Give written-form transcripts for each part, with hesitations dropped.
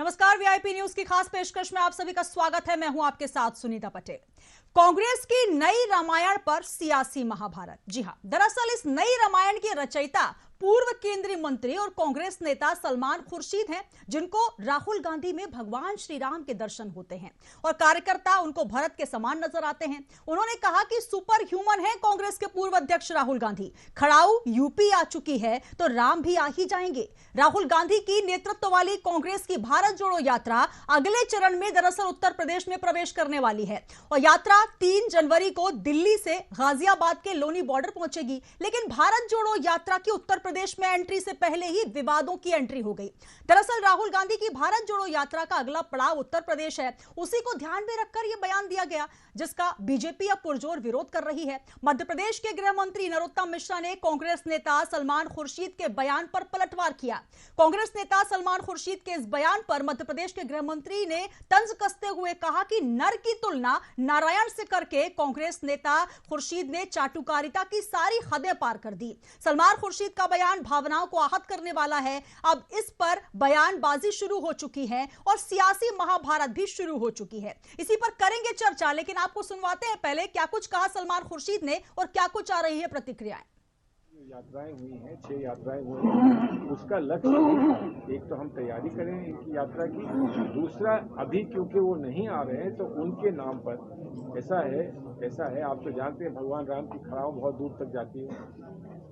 नमस्कार, VIP news की खास पेशकश में आप सभी का स्वागत है। मैं हूं आपके साथ सुनीता पटेल। कांग्रेस की नई रामायण पर सियासी महाभारत। जी हां, दरअसल इस नई रामायण की रचयिता पूर्व केंद्रीय मंत्री और कांग्रेस नेता सलमान खुर्शीद हैं, जिनको राहुल गांधी में भगवान श्री राम के दर्शन होते हैं और कार्यकर्ता उनको भरत के समान नजर आते हैं। उन्होंने कहा कि सुपर ह्यूमन है कांग्रेस के पूर्व अध्यक्ष राहुल गांधी। खड़ाऊ यूपी आ चुकी है तो राम भी आ ही जाएंगे। राहुल गांधी की नेतृत्व वाली कांग्रेस की भारत जोड़ो यात्रा अगले चरण में दरअसल उत्तर प्रदेश में प्रवेश करने वाली है और यात्रा 3 जनवरी को दिल्ली से गाजियाबाद के लोनी बॉर्डर पहुंचेगी। लेकिन भारत जोड़ो यात्रा की उत्तर प्रदेश में एंट्री से पहले ही विवादों की एंट्री हो गई। दरअसल राहुल गांधी की भारत जोड़ो यात्रा का अगला पड़ाव उत्तर प्रदेश है, उसी को ध्यान में रखकर यह बयान दिया गया, जिसका बीजेपी अब पुरजोर विरोध कर रही है। मध्य प्रदेश के गृह मंत्री नरोत्तम मिश्रा ने कांग्रेस नेता सलमान खुर्शीद के बयान पर पलटवार किया। कांग्रेस नेता सलमान खुर्शीद के इस बयान पर मध्य प्रदेश के गृह मंत्री ने तंज कसते हुए कहा कि नर की तुलना नारायण से करके कांग्रेस नेता खुर्शीद ने चाटुकारिता की सारी हदें पार कर दी। सलमान खुर्शीद का बयान भावनाओं को आहत करने वाला है। अब इस पर बयानबाजी शुरू हो चुकी है और सियासी महाभारत भी शुरू हो चुकी है। इसी पर करेंगे चर्चा, लेकिन आपको सुनवाते हैं पहले क्या कुछ कहा सलमान खुर्शीद ने और क्या कुछ आ रही है प्रतिक्रियाएं। यात्राएं हुई हैं, 6 यात्राएं हुई हैं। उसका लक्ष्य है, एक तो हम तैयारी करें इनकी यात्रा की, दूसरा अभी क्योंकि वो नहीं आ रहे हैं तो उनके नाम पर ऐसा है आप तो जानते हैं भगवान राम की खड़ाऊ बहुत दूर तक जाती है,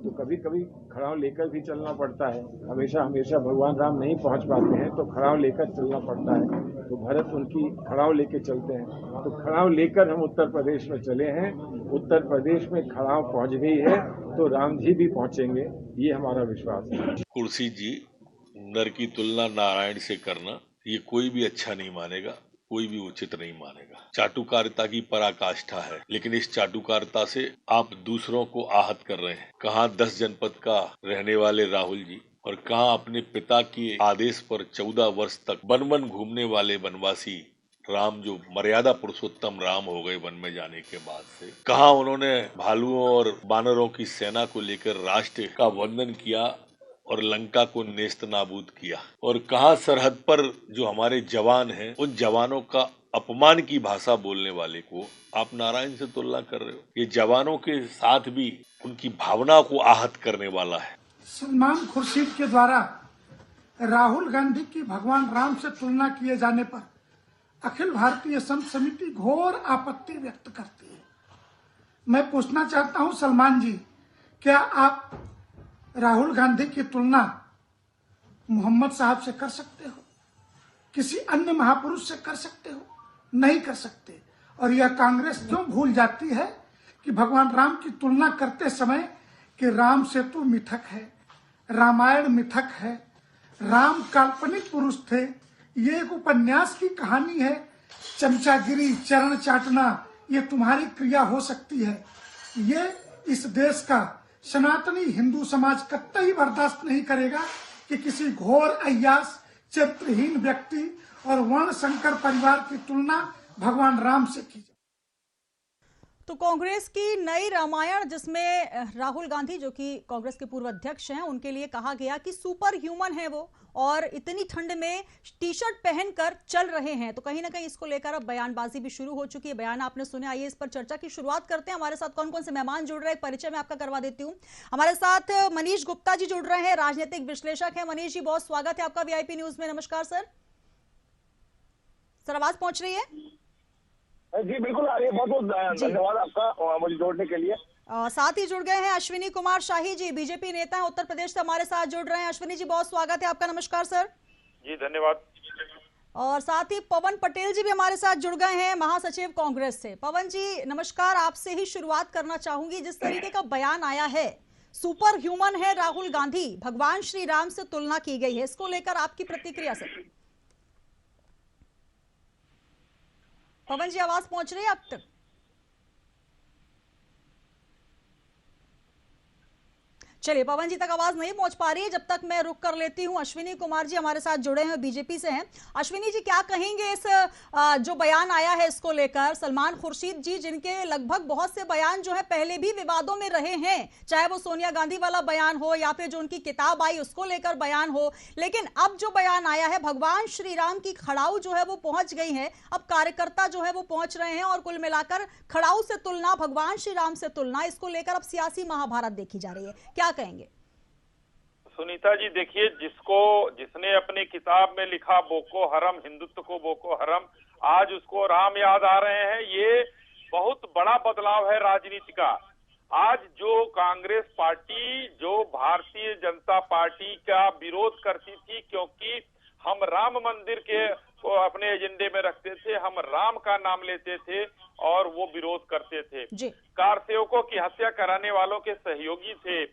तो कभी कभी खड़ाऊ लेकर भी चलना पड़ता है। हमेशा भगवान राम नहीं पहुंच पाते हैं तो खड़ाऊ लेकर चलना पड़ता है, तो भरत उनकी खड़ाऊ लेके चलते हैं। तो खड़ाऊ लेकर हम उत्तर प्रदेश में चले हैं। उत्तर प्रदेश में खड़ाऊ पहुंच गई है तो राम जी भी पहुंचेंगे, ये हमारा विश्वास है। खुर्शीद जी, नर की तुलना नारायण से करना ये कोई भी अच्छा नहीं मानेगा, कोई भी उचित नहीं मानेगा। चाटुकारिता की पराकाष्ठा है, लेकिन इस चाटुकारिता से आप दूसरों को आहत कर रहे हैं। कहाँ 10 जनपद का रहने वाले राहुल जी और कहाँ अपने पिता के आदेश पर 14 वर्ष तक वन वन घूमने वाले वनवासी राम, जो मर्यादा पुरुषोत्तम राम हो गए वन में जाने के बाद से। कहाँ उन्होंने भालुओं और बानरों की सेना को लेकर राष्ट्र का वंदन किया और लंका को नेस्त नाबूद किया, और कहाँ सरहद पर जो हमारे जवान हैं उन जवानों का अपमान की भाषा बोलने वाले को आप नारायण से तुलना कर रहे हो। ये जवानों के साथ भी उनकी भावना को आहत करने वाला है। सलमान खुर्शीद के द्वारा राहुल गांधी की भगवान राम से तुलना किए जाने पर अखिल भारतीय संत समिति घोर आपत्ति व्यक्त करती है। मैं पूछना चाहता हूं सलमान जी, क्या आप राहुल गांधी की तुलना मोहम्मद साहब से कर सकते हो? किसी अन्य महापुरुष से कर सकते हो? नहीं कर सकते। और यह कांग्रेस क्यों भूल जाती है कि भगवान राम की तुलना करते समय कि राम सेतु मिथक है, रामायण मिथक है, राम काल्पनिक पुरुष थे, ये एक उपन्यास की कहानी है, चमचागिरी, चरण चाटना ये तुम्हारी क्रिया हो सकती है। ये इस देश का सनातनी हिंदू समाज कतई बर्दाश्त नहीं करेगा कि किसी घोर अय्यास, चरित्रहीन व्यक्ति और वर्ण संकर परिवार की तुलना भगवान राम से की जाए। तो कांग्रेस की नई रामायण, जिसमें राहुल गांधी जो कि कांग्रेस के पूर्व अध्यक्ष हैं, उनके लिए कहा गया कि सुपर ह्यूमन है वो और इतनी ठंड में टी शर्ट पहनकर चल रहे हैं, तो कहीं ना कहीं इसको लेकर अब बयानबाजी भी शुरू हो चुकी है। बयान आपने सुने, आइए इस पर चर्चा की शुरुआत करते हैं। हमारे साथ कौन कौन से मेहमान जुड़ रहे हैं, परिचय मैं आपका करवा देती हूँ। हमारे साथ मनीष गुप्ता जी जुड़ रहे हैं, राजनीतिक विश्लेषक है। मनीष जी, बहुत स्वागत है आपका वीआईपी न्यूज में। नमस्कार सर। आवाज पहुंच रही है? जी बिल्कुल आ रही है। बहुत बहुत धन्यवाद आपका मुझे जोड़ने के लिए। साथ ही जुड़ गए हैं अश्विनी कुमार शाही जी, बीजेपी नेता है, उत्तर प्रदेश से हमारे साथ जुड़ रहे हैं। अश्विनी जी, बहुत स्वागत है आपका। नमस्कार सर। जी धन्यवाद। और साथ ही पवन पटेल जी भी हमारे साथ जुड़ गए हैं, महासचिव कांग्रेस से। पवन जी नमस्कार, आपसे ही शुरुआत करना चाहूंगी। जिस तरीके का बयान आया है, सुपर ह्यूमन है राहुल गांधी, भगवान श्री राम से तुलना की गई है, इसको लेकर आपकी प्रतिक्रिया सर। पवन जी, आवाज पहुंच रही है आप तक? चलिए, पवन जी तक आवाज नहीं पहुंच पा रही है, जब तक मैं रुक कर लेती हूं। अश्विनी कुमार जी हमारे साथ जुड़े हैं, बीजेपी से हैं। अश्विनी जी, क्या कहेंगे इस जो बयान आया है इसको लेकर? सलमान खुर्शीद जी, जिनके लगभग बहुत से बयान जो है पहले भी विवादों में रहे हैं, चाहे वो सोनिया गांधी वाला बयान हो या फिर जो उनकी किताब आई उसको लेकर बयान हो, लेकिन अब जो बयान आया है, भगवान श्री राम की खड़ाऊ जो है वो पहुंच गई है, अब कार्यकर्ता जो है वो पहुंच रहे हैं और कुल मिलाकर खड़ाऊ से तुलना, भगवान श्री राम से तुलना, इसको लेकर अब सियासी महाभारत देखी जा रही है। क्या कहेंगे? सुनीता जी, देखिए, जिसने अपनी किताब में लिखा बोको हरम, हिंदुत्व को बोको हरम, आज उसको राम याद आ रहे हैं। ये बहुत बड़ा बदलाव है राजनीति का। आज जो कांग्रेस पार्टी, जो भारतीय जनता पार्टी का विरोध करती थी, क्योंकि हम राम मंदिर के को अपने एजेंडे में रखते थे, हम राम का नाम लेते थे और वो विरोध करते थे। कारसेवकों की हत्या कराने वालों के सहयोगी थे,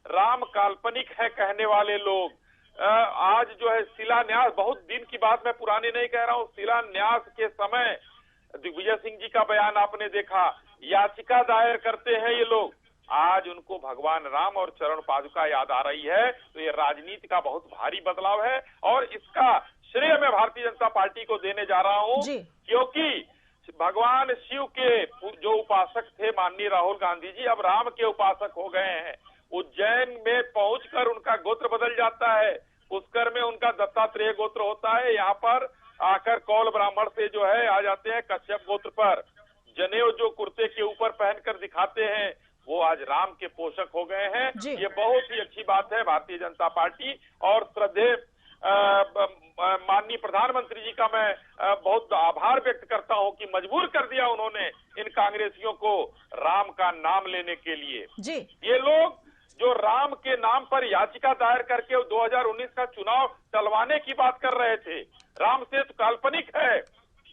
राम काल्पनिक है कहने वाले लोग, आज जो है शिलान्यास, बहुत दिन की बात, मैं पुरानी नहीं कह रहा हूँ, शिलान्यास के समय दिग्विजय सिंह जी का बयान आपने देखा, याचिका दायर करते हैं ये लोग, आज उनको भगवान राम और चरण पादुका याद आ रही है। तो ये राजनीति का बहुत भारी बदलाव है और इसका श्रेय मैं भारतीय जनता पार्टी को देने जा रहा हूँ, क्योंकि भगवान शिव के जो उपासक थे माननीय राहुल गांधी जी, अब राम के उपासक हो गए हैं। उज्जैन में पहुंचकर उनका गोत्र बदल जाता है, पुष्कर में उनका दत्तात्रेय गोत्र होता है, यहाँ पर आकर कौल ब्राह्मण से जो है आ जाते हैं कश्यप गोत्र पर। जनेऊ जो कुर्ते के ऊपर पहनकर दिखाते हैं वो आज राम के पोषक हो गए हैं। ये बहुत ही अच्छी बात है। भारतीय जनता पार्टी और श्रद्धेय माननीय प्रधानमंत्री जी का मैं बहुत आभार व्यक्त करता हूं कि मजबूर कर दिया उन्होंने इन कांग्रेसियों को राम का नाम लेने के लिए। ये लोग जो राम के नाम पर याचिका दायर करके 2019 का चुनाव टलवाने की बात कर रहे थे, राम से तो काल्पनिक है,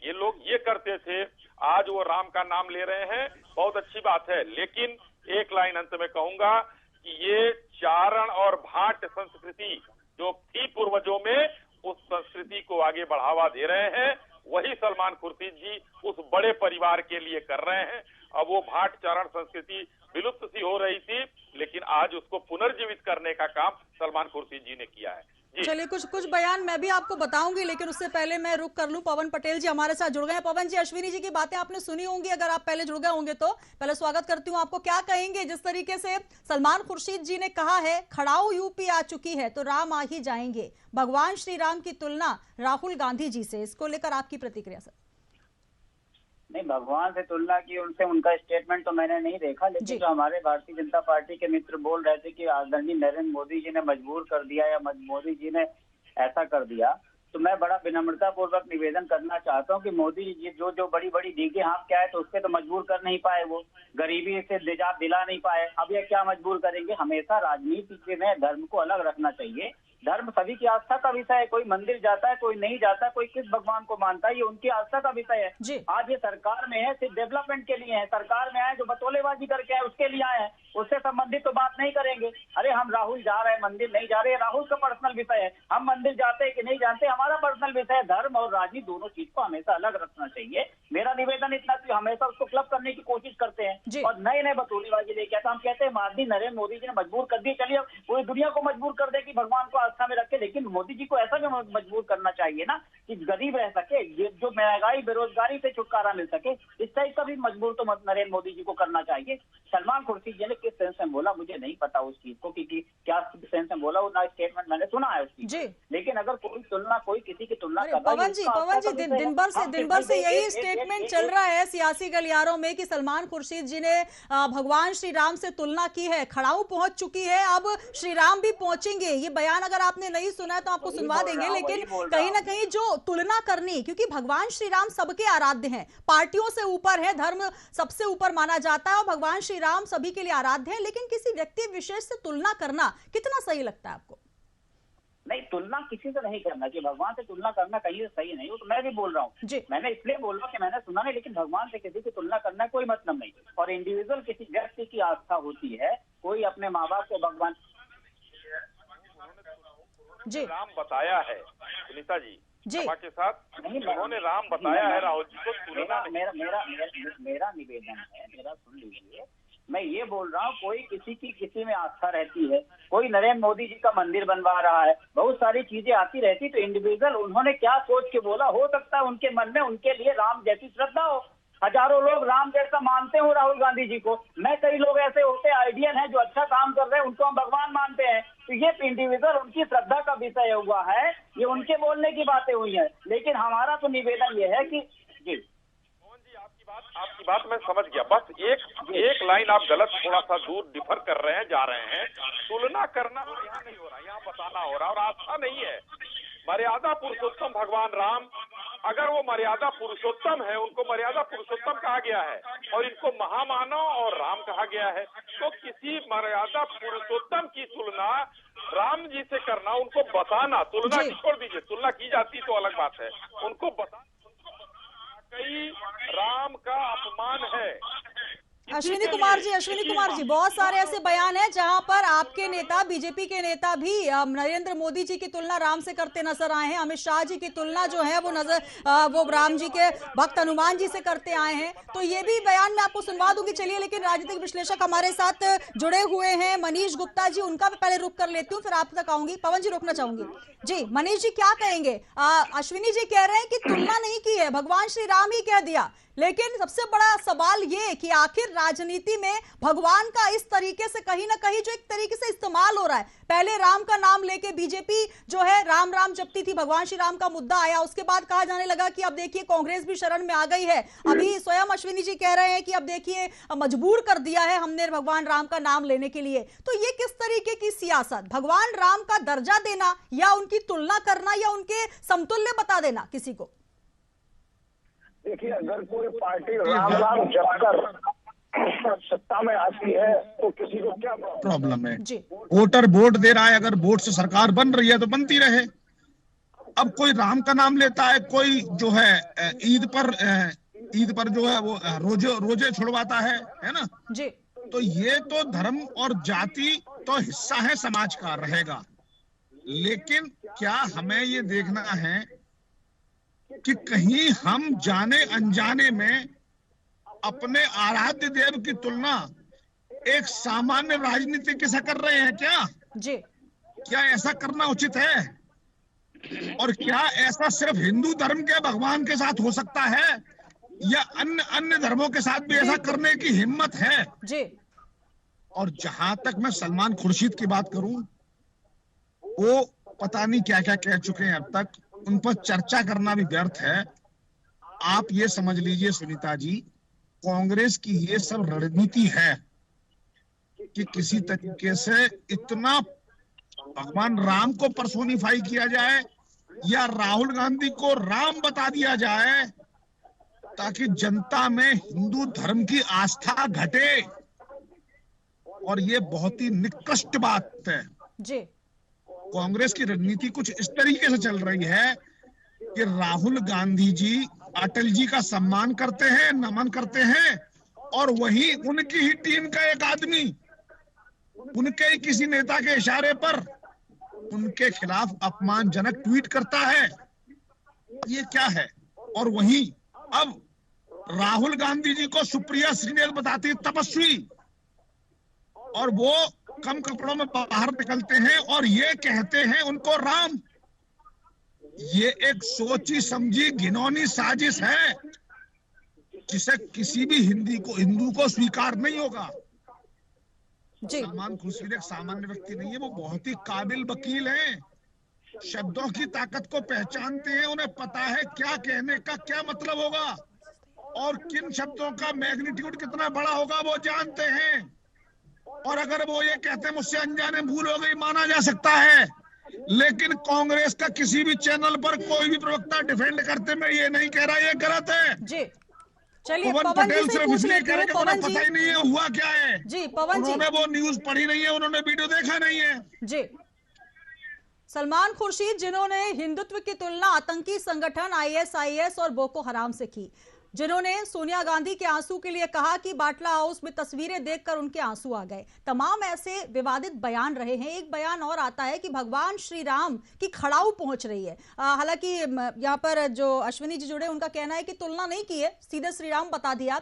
ये लोग ये करते थे, आज वो राम का नाम ले रहे हैं, बहुत अच्छी बात है। लेकिन एक लाइन अंत में कहूंगा कि ये चारण और भाट संस्कृति जो थी पूर्वजों में, उस संस्कृति को आगे बढ़ावा दे रहे हैं। वही सलमान खुर्शीद जी उस बड़े परिवार के लिए कर रहे हैं। अब वो भाट चारण संस्कृति विलुप्त सी हो रही थी, लेकिन आज उसको पुनर्जीवित करने का काम सलमान खुर्शीद जी ने किया है। चलिए, कुछ बयान मैं भी आपको बताऊंगी, लेकिन उससे पहले मैं रुक कर लूं। पवन पटेल जी हमारे साथ जुड़ गए हैं। पवन जी, अश्विनी जी की बातें आपने सुनी होंगी, अगर आप पहले जुड़ गए होंगे तो पहले स्वागत करती हूं आपको। क्या कहेंगे जिस तरीके से सलमान खुर्शीद जी ने कहा है खड़ाऊ यूपी आ चुकी है तो राम आ ही जाएंगे, भगवान श्री राम की तुलना राहुल गांधी जी से, इसको लेकर आपकी प्रतिक्रिया सर? नहीं, भगवान से तुलना की उनसे, उनका स्टेटमेंट तो मैंने नहीं देखा, लेकिन जो हमारे भारतीय जनता पार्टी के मित्र बोल रहे थे कि आदरणीय नरेंद्र मोदी जी ने मजबूर कर दिया या मोदी जी ने ऐसा कर दिया, तो मैं बड़ा विनम्रता पूर्वक निवेदन करना चाहता हूं कि मोदी जी जो बड़ी बड़ी डीगे हाँक के आए तो उससे तो मजबूर कर नहीं पाए, वो गरीबी से निजात दिला नहीं पाए, अब ये क्या मजबूर करेंगे? हमेशा राजनीति में धर्म को अलग रखना चाहिए। धर्म सभी की आस्था का विषय है, कोई मंदिर जाता है, कोई नहीं जाता, कोई किस भगवान को मानता है, ये उनकी आस्था का विषय है। आज ये सरकार में है, सिर्फ डेवलपमेंट के लिए है, सरकार में आए जो बतौलेबाजी करके आए उसके लिए आए हैं, उससे संबंधित तो बात नहीं करेंगे। अरे हम राहुल जा रहे हैं मंदिर, नहीं जा रहे, राहुल का पर्सनल विषय है, हम मंदिर जाते हैं कि नहीं जानते हमारा पर्सनल विषय है। धर्म और राजनीति दोनों चीज को हमेशा अलग रखना चाहिए। मेरा निवेदन इतना कि हमेशा उसको क्लब करने की कोशिश करते हैं और नए नए बतौलेबाजी लेके आते। हम कहते हैं माननीय नरेंद्र मोदी जी ने मजबूर कर दिए, चलिए पूरी दुनिया को मजबूर कर दे कि भगवान को आस्था में रखे, लेकिन मोदी जी को ऐसा भी मजबूर करना चाहिए ना कि गरीब रह सके, जो महंगाई बेरोजगारी से छुटकारा मिल सके, इस टाइप का भी मजबूर तो नरेंद्र मोदी जी को करना चाहिए। सलमान खुर्शीद जी ने किस सेंस में बोला मुझे नहीं पता उस चीज को, क्योंकि क्या सेंस में बोला वो स्टेटमेंट मैंने सुना है उसकी, लेकिन अगर कोई किसी की तुलना कर रहा है, पवन जी दिन भर से यही स्टेटमेंट चल रहा है सियासी गलियारों में कि सलमान खुर्शीद जी ने भगवान श्री राम से तुलना की है, खड़ाऊ पहुंच चुकी है, अब श्री राम भी पहुंचेंगे। ये बयान अगर आपने नहीं सुना है तो आपको सुनवा देंगे, लेकिन कहीं ना कहीं जो तुलना करनी, क्योंकि भगवान श्री राम सबके आराध्य हैं, पार्टियों से ऊपर है, धर्म सबसे ऊपर माना जाता है और भगवान श्री राम सभी के लिए आराध्य है, लेकिन किसी व्यक्ति विशेष से तुलना करना कितना सही लगता है आपको? नहीं, तुलना किसी से नहीं करना चाहिए, भगवान से तुलना करना कहीं से सही नहीं हो, तो मैं भी बोल रहा हूँ, मैंने इसलिए बोल रहा हूँ कि मैंने सुना नहीं, लेकिन भगवान से किसी की तुलना करना कोई मतलब नहीं। और इंडिविजुअल किसी व्यक्ति की आस्था होती है, कोई अपने माँ बाप को भगवान राम बताया है सुनीता जी के साथ, उन्होंने राम बताया है राहुल जी को। मेरा निवेदन है, मेरा सुन लीजिए, मैं ये बोल रहा हूँ, कोई किसी की किसी में आस्था रहती है, कोई नरेंद्र मोदी जी का मंदिर बनवा रहा है, बहुत सारी चीजें आती रहती, तो इंडिविजुअल उन्होंने क्या सोच के बोला, हो सकता है उनके मन में उनके लिए राम जैसी श्रद्धा हो। हजारों लोग राम जैसा मानते हो राहुल गांधी जी को, मैं कई लोग ऐसे होते हैं आइडियल हैं जो अच्छा काम कर रहे हैं, उनको हम भगवान मानते हैं। तो ये इंडिविजुअल उनकी श्रद्धा का विषय हुआ है, ये उनके बोलने की बातें हुई हैं। लेकिन हमारा तो निवेदन ये है कि जी आपकी बात मैं समझ गया, बस एक लाइन आप गलत थोड़ा सा दूर डिफर कर रहे हैं, जा रहे हैं। तुलना करना यहाँ नहीं हो रहा, यहाँ बताना हो रहा, और आस्था नहीं है। मर्यादा पुरुषोत्तम भगवान राम, अगर वो मर्यादा पुरुषोत्तम है, उनको मर्यादा पुरुषोत्तम कहा गया है और इनको महामानव और राम कहा गया है, तो किसी मर्यादा पुरुषोत्तम की तुलना राम जी से करना, उनको बताना, तुलना छोड़ दीजिए, तुलना की जाती तो अलग बात है, उनको बताना कई राम का अपमान है। अश्विनी कुमार जी, बहुत सारे ऐसे बयान हैं जहां पर आपके नेता, बीजेपी के नेता भी नरेंद्र मोदी जी की तुलना राम से करते नजर आए हैं। अमित शाह जी की तुलना जो है वो राम जी के भक्त हनुमान जी से करते आए हैं। तो ये भी बयान मैं आपको सुनवा दूंगी, चलिए। लेकिन राजनीतिक विश्लेषक हमारे साथ जुड़े हुए हैं, मनीष गुप्ता जी, उनका भी पहले रुख कर लेती हूँ, फिर आप तक आऊंगी। पवन जी, रोकना चाहूंगी जी। मनीष जी क्या कहेंगे? अश्विनी जी कह रहे हैं कि तुलना नहीं की है, भगवान श्री राम ही कह दिया। लेकिन सबसे बड़ा सवाल ये कि आखिर राजनीति में भगवान का इस तरीके से कहीं ना कहीं जो एक तरीके से इस्तेमाल हो रहा है, पहले राम का नाम लेके बीजेपी जो है राम राम जपती थी, भगवान श्री राम का मुद्दा आया, उसके बाद कहा जाने लगा कि अब देखिए कांग्रेस भी शरण में आ गई है। अभी स्वयं अश्विनी जी कह रहे हैं कि अब देखिए मजबूर कर दिया है हमने भगवान राम का नाम लेने के लिए। तो ये किस तरीके की सियासत, भगवान राम का दर्जा देना या उनकी तुलना करना या उनके समतुल्य बता देना किसी को? देखिए, अगर कोई पार्टी राम राम जपकर सत्ता में आती है तो किसी को क्या प्रॉब्लम है? वोटर वोट दे रहा है, अगर वोट से सरकार बन रही है तो बनती रहे। अब कोई राम का नाम लेता है, कोई जो है ईद पर जो है वो रोजे छुड़वाता है ना जी। तो ये तो धर्म और जाति तो हिस्सा है समाज का, रहेगा। लेकिन क्या हमें ये देखना है कि कहीं हम जाने अनजाने में अपने आराध्य देव की तुलना एक सामान्य राजनीतिक से कर रहे हैं क्या जी? क्या ऐसा करना उचित है? और क्या ऐसा सिर्फ हिंदू धर्म के भगवान के साथ हो सकता है या अन्य धर्मों के साथ भी ऐसा करने की हिम्मत है जी? और जहां तक मैं सलमान खुर्शीद की बात करूं, वो पता नहीं क्या क्या कह चुके हैं अब तक, उन पर चर्चा करना भी व्यर्थ है। आप ये समझ लीजिए सुनीता जी, कांग्रेस की ये सब रणनीति है कि किसी तरीके से इतना भगवान राम को पर्सोनिफाई किया जाए या राहुल गांधी को राम बता दिया जाए ताकि जनता में हिंदू धर्म की आस्था घटे। और ये बहुत ही निकृष्ट बात है जी। कांग्रेस की रणनीति कुछ इस तरीके से चल रही है कि राहुल गांधी जी अटल जी का सम्मान करते हैं, नमन करते हैं, और वही उनकी ही टीम का एक आदमी उनके ही किसी नेता के इशारे पर उनके खिलाफ अपमानजनक ट्वीट करता है। ये क्या है? और वही अब राहुल गांधी जी को सुप्रिया श्रीनेर बताती तपस्वी, और वो कम कपड़ों में बाहर निकलते हैं और ये कहते हैं उनको राम। ये एक सोची समझी घिनौनी साजिश है जिसे किसी भी हिंदू को स्वीकार नहीं होगा। सलमान खुर्शीद एक सामान्य व्यक्ति नहीं है, वो बहुत ही काबिल वकील हैं, शब्दों की ताकत को पहचानते हैं, उन्हें पता है क्या कहने का क्या मतलब होगा और किन शब्दों का मैग्नीट्यूड कितना बड़ा होगा वो जानते हैं। और अगर वो ये कहते हैं मुझसे अनजाने भूल हो गई, माना जा सकता है, लेकिन कांग्रेस का किसी भी चैनल पर कोई भी प्रवक्ता डिफेंड करते मैं ये नहीं कह रहा ये गलत है जी। चलिए पवन पटेल सिर्फ इसलिए कह रहे हैं कि उन्हें पता ही नहीं है हुआ क्या है जी। पवन जी, उन्होंने वो न्यूज पढ़ी नहीं है, उन्होंने वीडियो देखा नहीं है जी। सलमान खुर्शीद, जिन्होंने हिंदुत्व की तुलना आतंकी संगठन ISIS और बोको हराम से की, जिन्होंने सोनिया गांधी के आंसू के लिए कहा कि बाटला हाउस में तस्वीरें देखकर उनके आंसू आ गए। तमाम ऐसे विवादित बयान रहे हैं। एक बयान और आता है कि भगवान श्री राम की खड़ाऊ पहुंच रही है। हालांकि यहाँ पर जो अश्विनी जी जुड़े उनका कहना है कि तुलना नहीं की है, सीधे श्री राम बता दिया।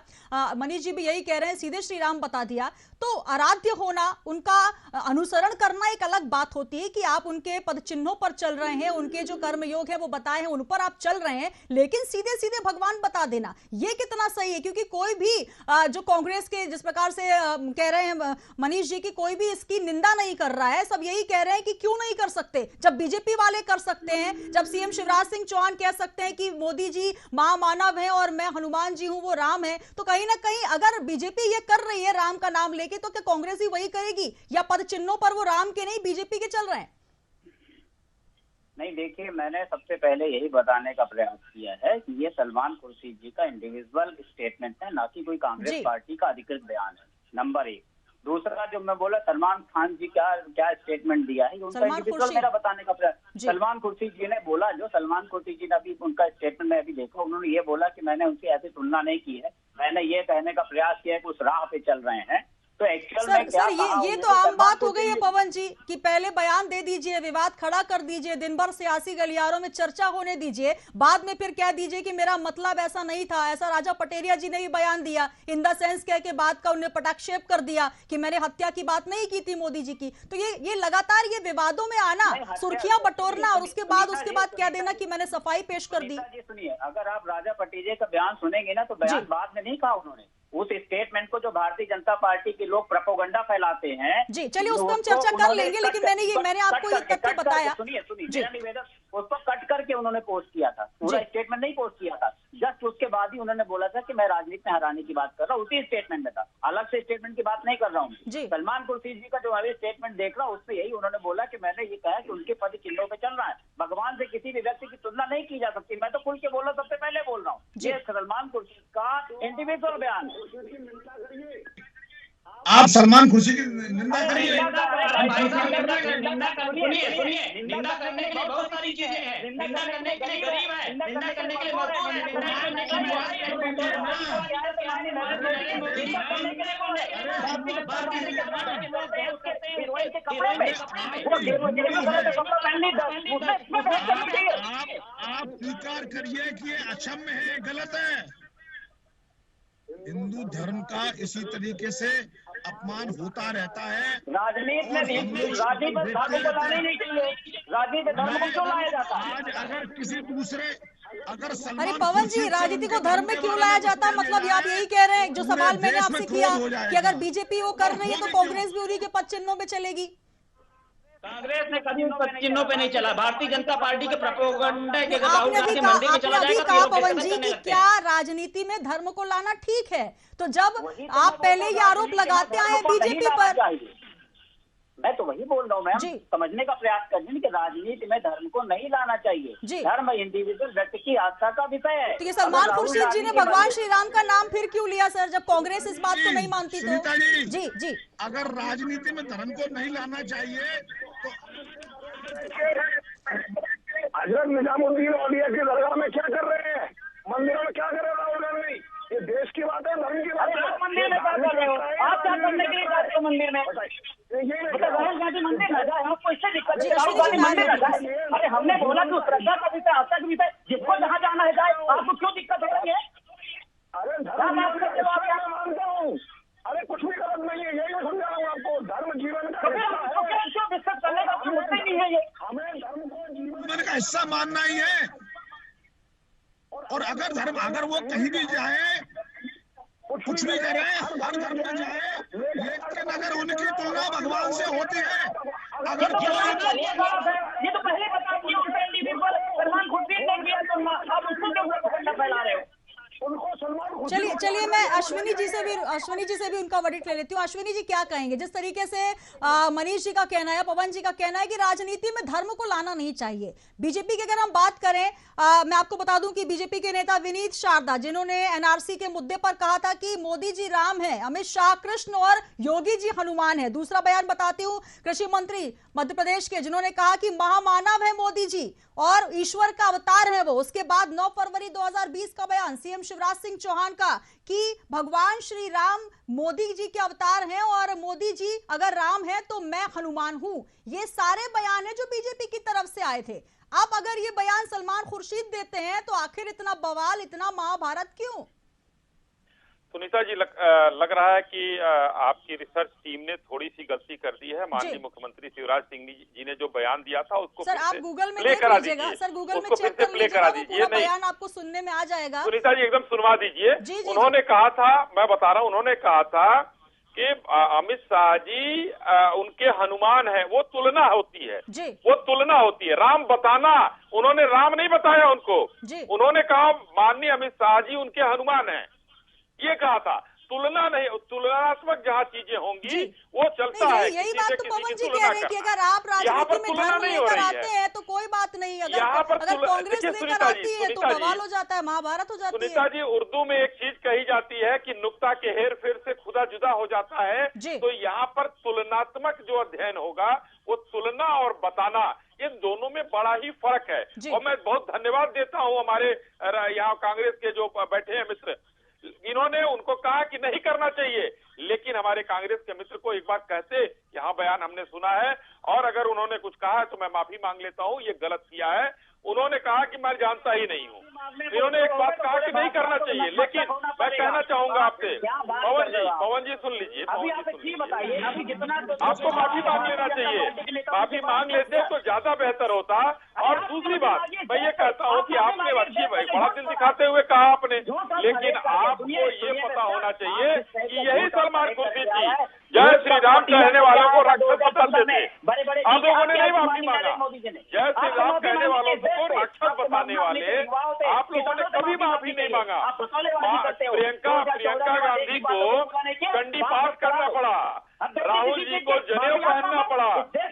मनीष जी भी यही कह रहे हैं, सीधे श्री राम बता दिया। तो आराध्य होना, उनका अनुसरण करना एक अलग बात होती है कि आप उनके पद चिन्हों पर चल रहे हैं, उनके जो कर्मयोग है वो बताए हैं उन पर आप चल रहे हैं, लेकिन सीधे सीधे भगवान बता देना ये कितना सही है? क्योंकि कोई भी जो कांग्रेस के जिस प्रकार से कह रहे हैं मनीष जी की, कोई भी इसकी निंदा नहीं कर रहा है। सब यही कह रहे हैं कि क्यों नहीं कर सकते, जब बीजेपी वाले कर सकते हैं, जब सीएम शिवराज सिंह चौहान कह सकते हैं कि मोदी जी महामानव है और मैं हनुमान जी हूं, वो राम है, तो कहीं ना कहीं अगर बीजेपी ये कर रही है राम का नाम लेके, तो क्या कांग्रेस ही वही करेगी? या पद चिन्हों पर वो राम के नहीं बीजेपी के चल रहे हैं? नहीं, देखिए, मैंने सबसे पहले यही बताने का प्रयास किया है कि ये सलमान खुर्शीद जी का इंडिविजुअल स्टेटमेंट है, ना कि कोई कांग्रेस पार्टी का अधिकृत बयान है, नंबर एक। दूसरा, जो मैं बोला सलमान खान जी क्या स्टेटमेंट दिया है, उनका इंडिविजुअल मेरा बताने का प्रयास। सलमान खुर्शीद जी ने बोला, जो सलमान खुर्शीद जी ने अभी उनका स्टेटमेंट में अभी देखा, उन्होंने ये बोला कि मैंने उनसे ऐसी तुलना नहीं की है, मैंने ये कहने का प्रयास किया है कि उस राह पे चल रहे हैं। तो एक्चुअल में क्या ये तो आम बात हो गई है पवन जी कि पहले बयान दे दीजिए, विवाद खड़ा कर दीजिए, दिन भर सियासी गलियारों में चर्चा होने दीजिए, बाद में फिर कह दीजिए कि मेरा मतलब ऐसा नहीं था। ऐसा राजा पटेरिया जी ने भी बयान दिया, इन द सेंस कह के बात का उन्हें पटाक्षेप कर दिया कि मैंने हत्या की बात नहीं की थी मोदी जी की। तो ये लगातार ये विवादों में आना, सुर्खियां बटोरना और उसके बाद कह देना कि मैंने सफाई पेश कर दी। सुनिए, अगर आप राजा पटेरिया का बयान सुनेंगे ना, तो बयान बाद में नहीं कहा उन्होंने, उस स्टेटमेंट को जो भारतीय जनता पार्टी के लोग प्रोपेगेंडा फैलाते हैं। जी, चलिए उस पर हम चर्चा कर लेंगे, लेकिन मैंने आपको ये तथ्य बताया। सुनिए, मेरा निवेदन, उसको कट करके उन्होंने पोस्ट किया था, पूरा स्टेटमेंट नहीं पोस्ट किया था। जस्ट उसके बाद ही उन्होंने बोला था कि मैं राजनीति में हराने की बात कर रहा हूँ, उसी स्टेटमेंट में था, अलग से स्टेटमेंट की बात नहीं कर रहा हूँ। सलमान खुर्शीद जी का जो अभी स्टेटमेंट देख रहा हूँ, उसमें यही उन्होंने बोला कि मैंने ये कहा कि उनके पद चिन्हों पे चल रहा है, भगवान से किसी भी व्यक्ति की तुलना नहीं की जा सकती। मैं तो खुल के बोल रहा हूँ, सबसे पहले बोल रहा हूँ, ये सलमान खुर्शीद का इंडिविजुअल बयान है। आप सलमान खुर्शीद की निंदा करिए। सुनिए, निंदा करने के लिए बहुत सारी चीजें हैं, निंदा करने के लिए गरीब है, निंदा करने के लिए मजदूर है, आप स्वीकार करिए कि ये अक्षम्य है, गलत है। हिंदू धर्म का इसी तरीके से अपमान होता रहता है। राजनीति में राजनीति में धर्म को लाने नहीं चाहिए, राजनीति में धर्म को क्यों लाया जाता है? आज अगर किसी दूसरे अरे पवन जी, राजनीति को धर्म में क्यों लाया जाता है? मतलब आप यही कह रहे हैं, जो सवाल मैंने आपसे किया कि अगर बीजेपी वो कर रही है तो कांग्रेस भी उन्हीं के पद चिन्हों पे चलेगी। कांग्रेस ने कभी उन पद चिन्हों पे नहीं चला, भारतीय जनता पार्टी के प्रोपेगेंडा के आपने अभी कहा पवन जी कि क्या राजनीति में धर्म को लाना ठीक है, तो जब आप पहले ये आरोप लगाते आए बीजेपी पर, मैं तो वही बोल रहा हूँ मैम, समझने का प्रयास करिए कि राजनीति में धर्म को नहीं लाना चाहिए। धर्म इंडिविजुअल व्यक्ति की आस्था का विषय है। तो ये सलमान खुर्शीद जी ने भगवान श्री राम का नाम फिर क्यों लिया सर, जब कांग्रेस इस बात को नहीं मानती? तो जी, अगर राजनीति में धर्म को नहीं लाना चाहिए तो हजरत निजामुद्दीन औलिया की दरगाह में क्या कर रहे हैं, मंदिरों में क्या कर रहे हैं राहुल गांधी? ये देश की बात है, धर्म की बात है। आप मंदिर में क्या कर रहे हो? आप क्या करने के लिए जाते हो मंदिर में? राहुल गांधी मंदिर न जाए, आपको इससे दिक्कत है? राहुल गांधी मंदिर न जाए? अरे हमने बोला कि श्रद्धा का विषय, आस्था का विषय, जिसको जहाँ जाना है जाए, आपको क्यों दिक्कत हो रही है? अरे धर्म मानता हूँ, अरे कुछ भी गलत नहीं है, यही मैं समझा रहा हूँ आपको। धर्म जीवन का क्यों डिस्कस करने का मुद्दा ही नहीं है ये? हमें धर्म को जीवन का हिस्सा मानना ही है। और अगर वो कहीं भी जाए, कुछ भी करे, हर धर्म में जाए, लेकिन अगर उनकी तुलना भगवान से होती है, अगर ये तो पहले बता दिया सलमान खुर्शीद ने किया तुलना, आप उसको क्यों फैला रहे हो? चलिए चलिए मैं अश्विनी जी से भी उनका वर्डिक्ट ले लेती हूँ। अश्विनी जी क्या कहेंगे, जिस तरीके से मनीष जी का कहना है, पवन जी का कहना है कि राजनीति में धर्म को लाना नहीं चाहिए। बीजेपी की अगर हम बात करें, मैं आपको बता दूं कि बीजेपी के नेता विनीत शारदा, जिन्होंने एनआरसी के मुद्दे पर कहा था कि मोदी जी राम है, अमित शाह कृष्ण और योगी जी हनुमान है। दूसरा बयान बताती हूँ कृषि मंत्री मध्य प्रदेश के, जिन्होंने कहा कि महामानव है मोदी जी और ईश्वर का अवतार है वो। उसके बाद 9 फरवरी 2020 का बयान सीएम शिवराज सिंह चौहान का कि भगवान श्री राम मोदी जी के अवतार हैं और मोदी जी अगर राम है तो मैं हनुमान हूं। ये सारे बयान है जो बीजेपी की तरफ से आए थे। अब अगर ये बयान सलमान खुर्शीद देते हैं तो आखिर इतना बवाल, इतना महाभारत क्यों? सुनीता जी, लग रहा है कि आपकी रिसर्च टीम ने थोड़ी सी गलती कर दी है। माननीय मुख्यमंत्री शिवराज सिंह जी ने जो बयान दिया था उसको सर आप गूगल में देख लीजिएगा, सर गूगल में चेक कर लीजिएगा, वो पूरा बयान आपको सुनने में आ जाएगा। सुनीता जी एकदम सुनवा दीजिए। उन्होंने कहा था, मैं बता रहा हूँ, उन्होंने कहा था कि अमित शाह जी उनके हनुमान है, वो तुलना होती है, वो तुलना होती है। राम बताना, उन्होंने राम नहीं बताया उनको, उन्होंने कहा माननीय अमित शाह जी उनके हनुमान है, ये कहा था। तुलना नहीं, तुलनात्मक जहाँ चीजें होंगी वो चलता है। यही बात तो पवन जी कह रहे हैं कि अगर आप राजनीति में धर्म लेकर आते हैं तो कोई बात नहीं, अगर कांग्रेस लेकर आती है तो बवाल हो जाता है, महाभारत हो जाती है। सुनीता जी, उर्दू में एक चीज कही जाती है कि नुक्ता के हेर फेर से खुदा जुदा हो जाता है। तो यहाँ पर तुलनात्मक जो अध्ययन होगा वो तुलना और बताना, इन दोनों में बड़ा ही फर्क है। और मैं बहुत धन्यवाद देता हूँ हमारे यहाँ कांग्रेस के जो बैठे हैं मित्र, इन्होंने उनको कहा कि नहीं करना चाहिए, लेकिन हमारे कांग्रेस के मित्र को एक बार कहते, यहाँ बयान हमने सुना है और अगर उन्होंने कुछ कहा है तो मैं माफी मांग लेता हूँ, ये गलत किया है। उन्होंने कहा कि मैं जानता ही नहीं हूँ, इन्होंने एक बात कहा कि नहीं करना चाहिए। लेकिन मैं कहना चाहूंगा आपसे, पवन जी सुन लीजिए, आपको माफी मांग लेना चाहिए, माफी मांग लेते तो ज्यादा बेहतर होता। और दूसरी बात मैं ये कहता हूँ कि आपने अच्छी बड़ा दिल दिखाते हुए कहा आपने, लेकिन आपको ये पता होना चाहिए कि यही सलमान खुर्शीद जी जय श्री राम कहने वालों को राक्षस बताते थे, आप लोगों ने नहीं माफी मांगा। जय श्री राम कहने वालों को राक्षस बताने वाले आप लोगों ने कभी माफी नहीं मांगा। प्रियंका गांधी को कंडी पास करना पड़ा, राहुल जी को जनेऊ पहनना पड़ा,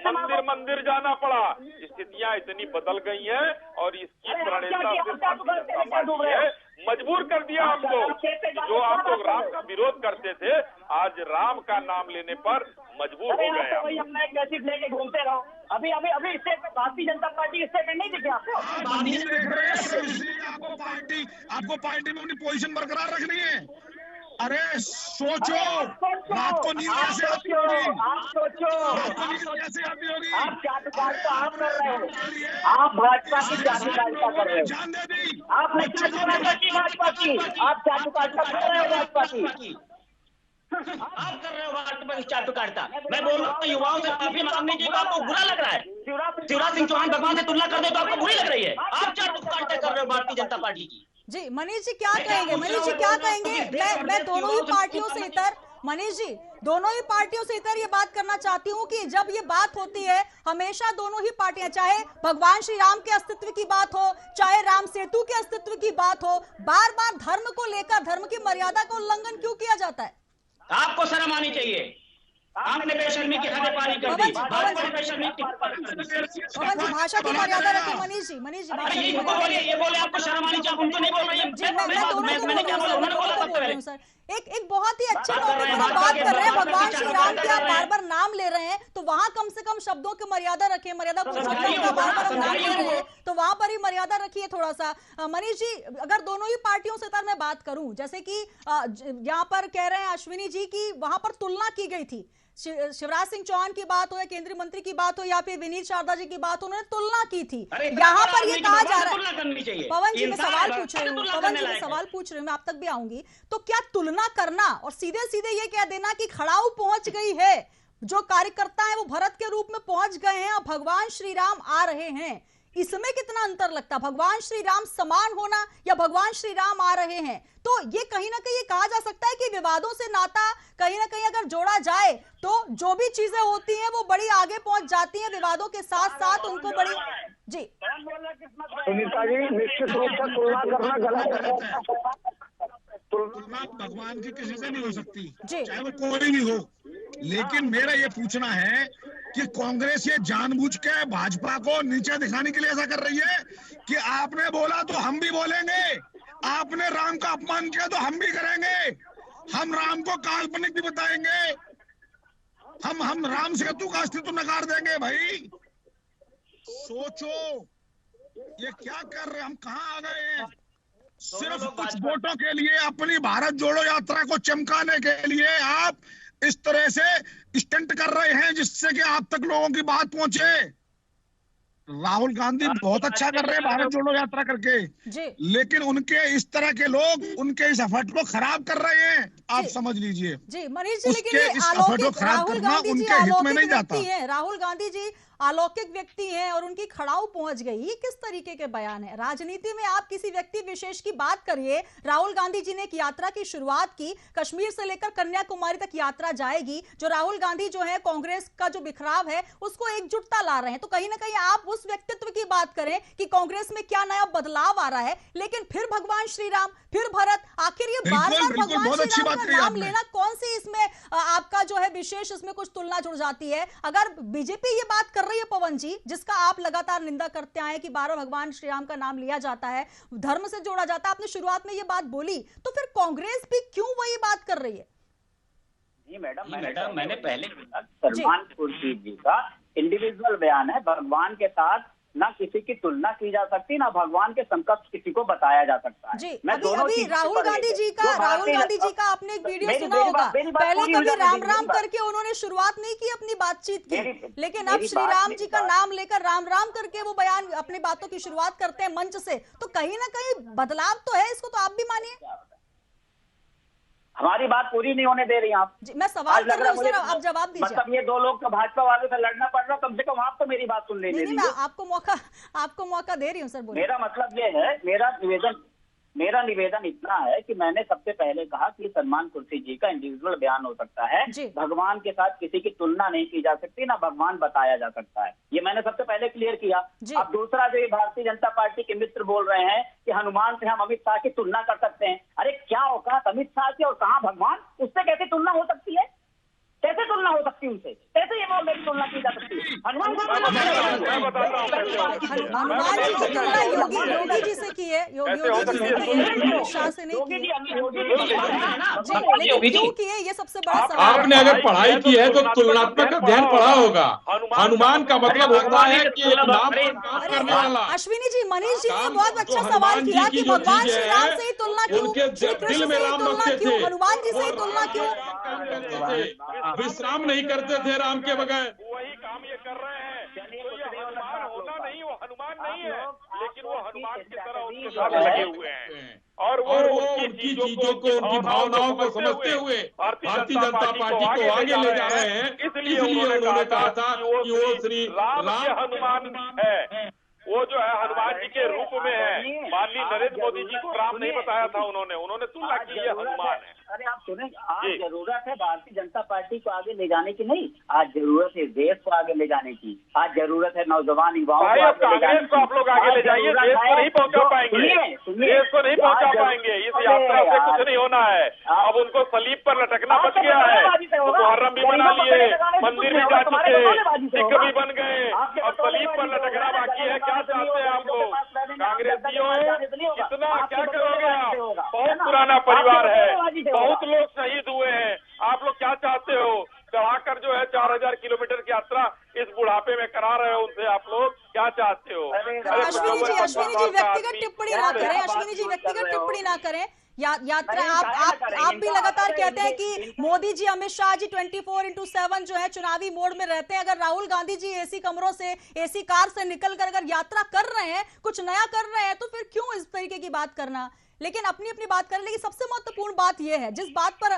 मंदिर मंदिर जाना पड़ा। स्थितियां इतनी बदल गई हैं और इसकी प्रणेता है, मजबूर कर दिया आपको। जो आप लोग राम का विरोध करते थे, आज राम का नाम लेने पर मजबूर हो गए। मैं कैसे लेके घूमते रहो, अभी इससे भारतीय जनता पार्टी स्टेटमेंट नहीं दिखे आपको? आपको पार्टी में अपनी पोजीशन बरकरार रखनी है। अरे सोचो, रात को नींद कैसे आती होगी? आप सोचो, कैसे आती होगी? आप चाटुकारिता आप कर रहे हो, आप भाजपा की चाटुकारिता कर रहे हो, आपने चाटुकारिता की भाजपा की, आप चाटुकारिता कर रहे हो भाजपा की, आप कर रहे हो भाजपा की चाटुकारिता। मैं बोल रहा हूँ युवाओं से माफी मांगने की, तो आपको बुरा लग रहा है। शिवराज सिंह चौहान भगवान से तुलना कर दे तो आपको बुरी लग रही है। आप चाटुकारिता कर रहे हो भारतीय जनता पार्टी की। जी मनीष जी क्या कहेंगे? मनीष जी क्या कहेंगे? मैं दोनों ही पार्टियों से इतर, मनीष जी दोनों ही पार्टियों से इतर ये बात करना चाहती हूँ कि जब ये बात होती है हमेशा दोनों ही पार्टियां, चाहे भगवान श्री राम के अस्तित्व की बात हो, चाहे राम सेतु के अस्तित्व की बात हो, बार बार धर्म को लेकर, धर्म की मर्यादा का उल्लंघन क्यों किया जाता है? आपको शर्म आनी चाहिए। आपने बेशर्मी की हद पारी कर दी, बेशर्मी की भाषा की मर्यादा रखें। मनीष जी ये बोले आपको शर्म आनी चाहिए, हम तो नहीं बोल रहे हैं। मैंने क्या बोला सर? एक बहुत ही अच्छे टॉपिक पर बात कर रहे हैं, भगवान श्री राम के आप बार बार नाम ले रहे हैं, तो वहां कम से कम शब्दों की मर्यादा रखें। मर्यादा पुरुषोत्तम का बार बार नाम ले रहे हैं तो वहां पर ही मर्यादा रखिए थोड़ा सा। मनीष जी अगर दोनों ही पार्टियों से मैं बात करूं, जैसे कि यहाँ पर कह रहे हैं अश्विनी जी की वहां पर तुलना की गई थी, शिवराज सिंह चौहान की बात हो या केंद्रीय मंत्री की बात हो या फिर विनीत शारदा जी की बात हो, उन्होंने तुलना की थी। यहाँ पर ये कहा जा रहा है, पवन जी मैं सवाल पूछ रही हूँ, पवन जी मैं सवाल पूछ रही हूँ, मैं आप तक भी आऊंगी, तो क्या तुलना करना और सीधे सीधे ये कह देना कि खड़ाऊ पहुंच गई है, जो कार्यकर्ता है वो भरत के रूप में पहुंच गए हैं और भगवान श्री राम आ रहे हैं, इसमें कितना अंतर लगता? भगवान श्री राम समान होना या भगवान श्री राम आ रहे हैं? तो ये कहीं ना कहीं ये कहा जा सकता है कि विवादों से नाता कहीं ना कहीं अगर जोड़ा जाए तो जो भी चीजें होती हैं वो बड़ी आगे पहुंच जाती हैं, विवादों के साथ साथ उनको बड़ी। जी सुनीता जी, निश्चित रूप से तुलना करना गलत है। तुलना भगवान की किसी से नहीं हो सकती, चाहे वो कोई भी हो। लेकिन मेरा ये पूछना है कि कांग्रेस ये जानबूझ के भाजपा को नीचे दिखाने के लिए ऐसा कर रही है कि आपने बोला तो हम भी बोलेंगे, आपने राम का अपमान किया तो हम भी करेंगे, हम राम को काल्पनिक भी बताएंगे, हम राम सेतु का अस्तित्व नकार देंगे। भाई सोचो ये क्या कर रहे हैं, हम कहाँ आ गए हैं? सिर्फ कुछ वोटों के लिए, अपनी भारत जोड़ो यात्रा को चमकाने के लिए आप इस तरह से स्टंट कर रहे हैं जिससे कि आप तक लोगों की बात पहुंचे। राहुल गांधी बहुत अच्छा कर रहे हैं भारत जोड़ो यात्रा करके, लेकिन उनके इस तरह के लोग उनके इस एफर्ट को खराब कर रहे हैं। आप समझ लीजिए जी मनीष जी, लेकिन इस एफर्ट को खराब करना उनके हित में नहीं जाता। राहुल गांधी जी अलौकिक व्यक्ति हैं और उनकी खड़ाऊ पहुंच गई, ये किस तरीके के बयान है? राजनीति में आप किसी व्यक्ति विशेष की बात करिए। राहुल गांधी जी ने एक यात्रा की शुरुआत की, कश्मीर से लेकर कन्याकुमारी तक यात्रा जाएगी। जो राहुल गांधी जो है कांग्रेस का जो बिखराव है उसको एकजुटता ला रहे हैं, तो कहीं ना कहीं आप उस व्यक्तित्व की बात करें कि कांग्रेस में क्या नया बदलाव आ रहा है। लेकिन फिर भगवान श्री राम, फिर भरत, आखिर ये बार बार भगवान श्री राम का नाम लेना कौन सी इसमें आपका जो है विशेष, इसमें कुछ तुलना जुड़ जाती है? अगर बीजेपी ये बात कर रही है पवन जी, जिसका आप लगातार निंदा करते आए कि बार बार भगवान श्री राम का नाम लिया जाता है, धर्म से जोड़ा जाता है, आपने शुरुआत में ये बात बोली, तो फिर कांग्रेस भी क्यों वही बात कर रही है? जी मैडम, मैंने पहले सलमान खुर्शीद जी का इंडिविजुअल बयान है, भगवान के साथ ना किसी की तुलना की जा सकती, ना भगवान के समकक्ष किसी को बताया जा सकता है। जी, अभी राहुल गांधी जी का आपने एक वीडियो सुना होगा, पहले कभी राम राम करके उन्होंने शुरुआत नहीं की अपनी बातचीत की, लेकिन अब श्री राम जी का नाम लेकर राम राम करके वो बयान अपनी बातों की शुरुआत करते हैं मंच से, तो कहीं ना कहीं बदलाव तो है, इसको तो आप भी मानिए। हमारी बात पूरी नहीं होने दे रही आप। मैं सवाल कर रहा हूं सर, आप जवाब दीजिए। मतलब ये दो लोग तो भाजपा वालों से लड़ना पड़ रहा, कम से कम आप तो मेरी बात सुन लेंगे। मैं आपको मौका दे रही हूँ सर, बोलिए। मेरा मतलब ये है, मेरा निवेदन इतना है कि मैंने सबसे पहले कहा कि सलमान खुर्शीद जी का इंडिविजुअल बयान हो सकता है, भगवान के साथ किसी की तुलना नहीं की जा सकती, ना भगवान बताया जा सकता है, ये मैंने सबसे पहले क्लियर किया। अब दूसरा जो ये भारतीय जनता पार्टी के मित्र बोल रहे हैं कि हनुमान से हम अमित शाह की तुलना कर सकते हैं, अरे क्या औकात अमित शाह की और कहाँ भगवान, उससे कैसे तुलना हो सकती है? कैसे तुलना हो सकती है उनसे? कैसे ये बोल रहे तुलना की जा सकती है? हनुमान जी की तुलना योगी जी से की है, योगी जी से की है, शाह से नहीं की है। लेकिन क्यों की है, ये सबसे बड़ा सवाल। आपने अगर पढ़ाई की है तो तुलनात्मक अध्ययन पढ़ा होगा। हनुमान का मतलब होता है कि नाम पर काम करने वाला। अश्विनी जी, मनीष जी ने बहुत अच्छा सवाल किया कि भगवान श्री राम से ही तुलना क्यों, श्री कृष्ण से ही तुलना क्यों, हनुमान जी से ही तुलना क्यों? विश्राम नहीं करते थे राम के बगैर, वही काम ये कर रहे हैं। तो ये हनुमान होना नहीं, वो हनुमान नहीं है, लेकिन वो हनुमान की तरह उनके साथ लगे हुए हैं और वो उनकी चीजों को, उनकी भावनाओं को समझते हुए भारतीय जनता पार्टी को आगे ले जा रहे हैं। इसलिए उन्होंने कहा था कि वो श्री राम हनुमान है, वो जो है हनुमान जी के रूप में है। माननीय नरेंद्र मोदी जी को राम नहीं बताया था उन्होंने तुलना की है हनुमान है। अरे आप सुने, आज जरूरत है भारतीय जनता पार्टी को आगे ले जाने की नहीं, आज जरूरत है देश को आगे ले जाने की, आज जरूरत है नौजवान युवाओं को कांग्रेस को आप लोग आगे ले जाइए, देश को नहीं पहुंचा पाएंगे, देश को नहीं पहुंचा पाएंगे, इस यात्रा से कुछ नहीं होना है। अब उनको सलीब पर लटकना बच गया है, मुहर्रम भी मना लिए, मंदिर भी जा चुके, सिख भी बन गए, अब सलीब पर लटकना बाकी है। क्या चाहते हैं आप लोग कांग्रेसियों? इतना क्या करोगे आप? बहुत पुराना परिवार है, बहुत लोग शहीद हुए हैं, आप लोग क्या चाहते हो? चढ़ाकर जो है 4000 किलोमीटर की यात्रा इस बुढ़ापे में करा रहे हो उनसे, आप लोग क्या चाहते हो? अश्विनी जी व्यक्तिगत टिप्पणी ना करें, अश्विनी जी व्यक्तिगत टिप्पणी ना करें। यात्रा आप भी लगातार कहते हैं कि मोदी जी, अमित शाह जी 24/7 जो है चुनावी मोड में रहते हैं। अगर राहुल गांधी जी एसी कमरों से, एसी कार से निकल कर अगर यात्रा कर रहे हैं, कुछ नया कर रहे हैं, तो फिर क्यों इस तरीके की बात करना? लेकिन अपनी अपनी बात करें। लेकिन सबसे महत्वपूर्ण बात यह है, जिस बात पर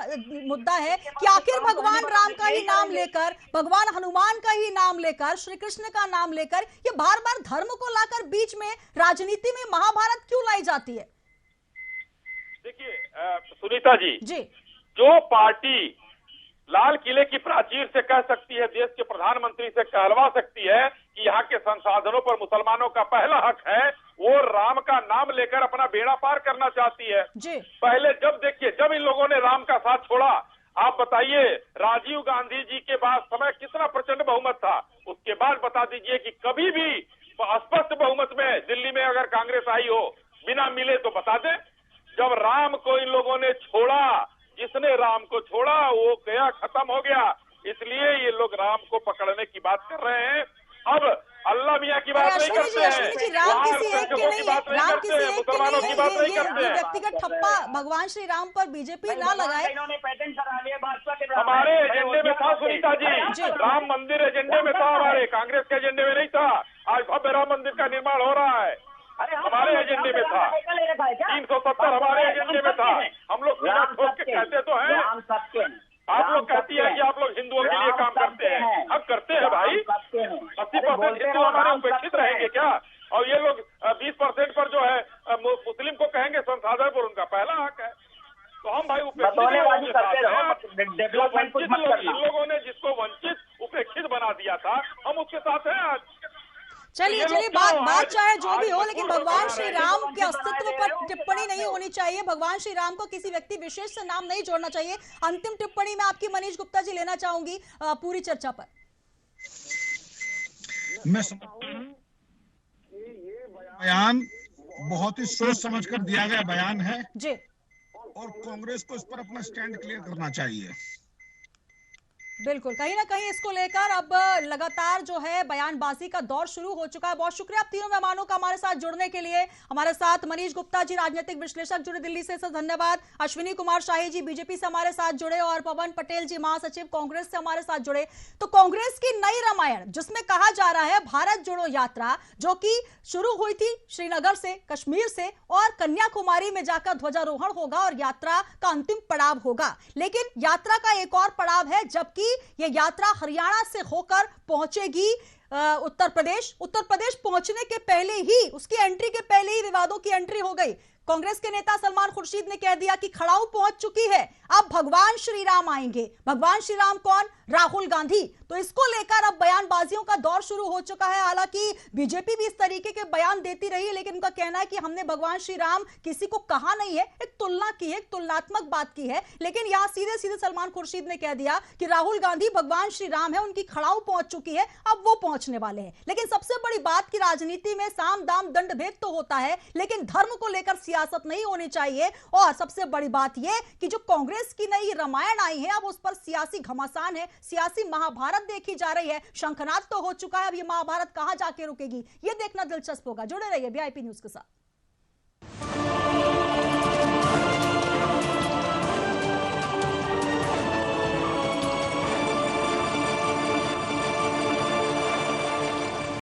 मुद्दा है कि आखिर भगवान राम का ही नाम लेकर, भगवान हनुमान का ही नाम लेकर, श्री कृष्ण का नाम लेकर ये बार बार धर्म को लाकर बीच में राजनीति में महाभारत क्यों लाई जाती है? देखिए सुनीता जी, जो पार्टी लाल किले की प्राचीर से कह सकती है, देश के प्रधानमंत्री से कहलवा सकती है कि यहाँ के संसाधनों पर मुसलमानों का पहला हक है, वो राम का नाम लेकर अपना बेड़ा पार करना चाहती है। जी। पहले जब इन लोगों ने राम का साथ छोड़ा, आप बताइए राजीव गांधी जी के बाद समय कितना प्रचंड बहुमत था, उसके बाद बता दीजिए कि कभी भी स्पष्ट बहुमत में दिल्ली में अगर कांग्रेस आई हो, बिना मिले तो बता दें। जब राम को इन लोगों ने छोड़ा, जिसने राम को छोड़ा वो गया, खत्म हो गया, इसलिए ये लोग राम को पकड़ने की बात कर रहे हैं। अब अल्लाह मियाँ की बात नहीं करते हैं, राम किसी एक के नहीं है, राम किसी एक के मुसलमानों की बात नहीं करते ये हैं। व्यक्तिगत ठप्पा भगवान श्री राम पर बीजेपी ना लगाए। इन्होंने पेटेंट करा लिया भाजपा के। हमारे एजेंडे में था सुनीता जी, राम मंदिर एजेंडे में था, हमारे कांग्रेस के एजेंडे में नहीं था। आज भव्य राम मंदिर का निर्माण हो रहा है, हमारे एजेंडे में था। 370 हमारे एजेंडे में था। हम लोग बिना ठोक के कहते तो हैं, आप लोग कहती है कि आप लोग हिंदुओं के लिए काम करते हैं, हम करते हैं भाई। 80% हिंदू हमारे उपेक्षित रहेंगे क्या? और ये लोग 20% पर जो है मुस्लिम को कहेंगे संसाधन पर उनका पहला हक है, तो हम भाई उपेक्षित इन लोगों ने जिसको वंचित उपेक्षित बना दिया था, हम उसके साथ हैं आज। चलिए बात चाहे जो भी हो, लेकिन भगवान श्री राम के अस्तित्व पर टिप्पणी नहीं होनी चाहिए। भगवान श्री राम को किसी व्यक्ति विशेष से नाम नहीं जोड़ना चाहिए। अंतिम टिप्पणी में आपकी मनीष गुप्ता जी लेना चाहूंगी पूरी चर्चा पर। मैं बयान बहुत ही सोच समझकर दिया गया बयान है जी, और कांग्रेस को इस पर अपना स्टैंड क्लियर करना चाहिए। बिल्कुल, कहीं ना कहीं इसको लेकर अब लगातार जो है बयानबाजी का दौर शुरू हो चुका है। बहुत शुक्रिया आप तीनों मेहमानों का हमारे साथ जुड़ने के लिए। हमारे साथ मनीष गुप्ता जी राजनीतिक विश्लेषक जुड़े दिल्ली से, धन्यवाद। अश्विनी कुमार शाही जी बीजेपी से हमारे साथ जुड़े, और पवन पटेल जी महासचिव कांग्रेस से हमारे साथ जुड़े। तो कांग्रेस की नई रामायण जिसमें कहा जा रहा है भारत जोड़ो यात्रा, जो कि शुरू हुई थी श्रीनगर से, कश्मीर से, और कन्याकुमारी में जाकर ध्वजारोहण होगा और यात्रा का अंतिम पड़ाव होगा। लेकिन यात्रा का एक और पड़ाव है, जबकि ये यात्रा हरियाणा से होकर पहुंचेगी उत्तर प्रदेश पहुंचने के पहले ही, उसकी एंट्री के पहले ही विवादों की एंट्री हो गई। कांग्रेस के नेता सलमान खुर्शीद ने कह दिया कि खड़ाऊ पहुंच चुकी है, अब भगवान श्री राम आएंगे। भगवान श्री राम कौन? राहुल गांधी। तो इसको लेकर अब बयानबाजियों का दौर शुरू हो चुका है। हालांकि बीजेपी भी इस तरीके के बयान देती रही, लेकिन उनका कहना है कि हमने भगवान श्री राम किसी को कहा नहीं है, एक तुलना की है, एक तुलनात्मक बात की है। लेकिन यहां सीधे सीधे सलमान खुर्शीद ने कह दिया कि राहुल गांधी भगवान श्री राम है, उनकी खड़ाऊ पहुंच चुकी है, अब वो पहुंचने वाले हैं। लेकिन सबसे बड़ी बात की राजनीति में साम दाम दंड भेद तो होता है, लेकिन धर्म को लेकर सियासत नहीं होनी चाहिए। और सबसे बड़ी बात यह कि जो कांग्रेस की नई रामायण आई है, अब उस पर सियासी घमासान है, सियासी महाभारत देखी जा रही है। शंखनाद तो हो चुका है, अब ये महाभारत कहां जाके रुकेगी, ये देखना दिलचस्प होगा। जुड़े रहिए VIP न्यूज के साथ।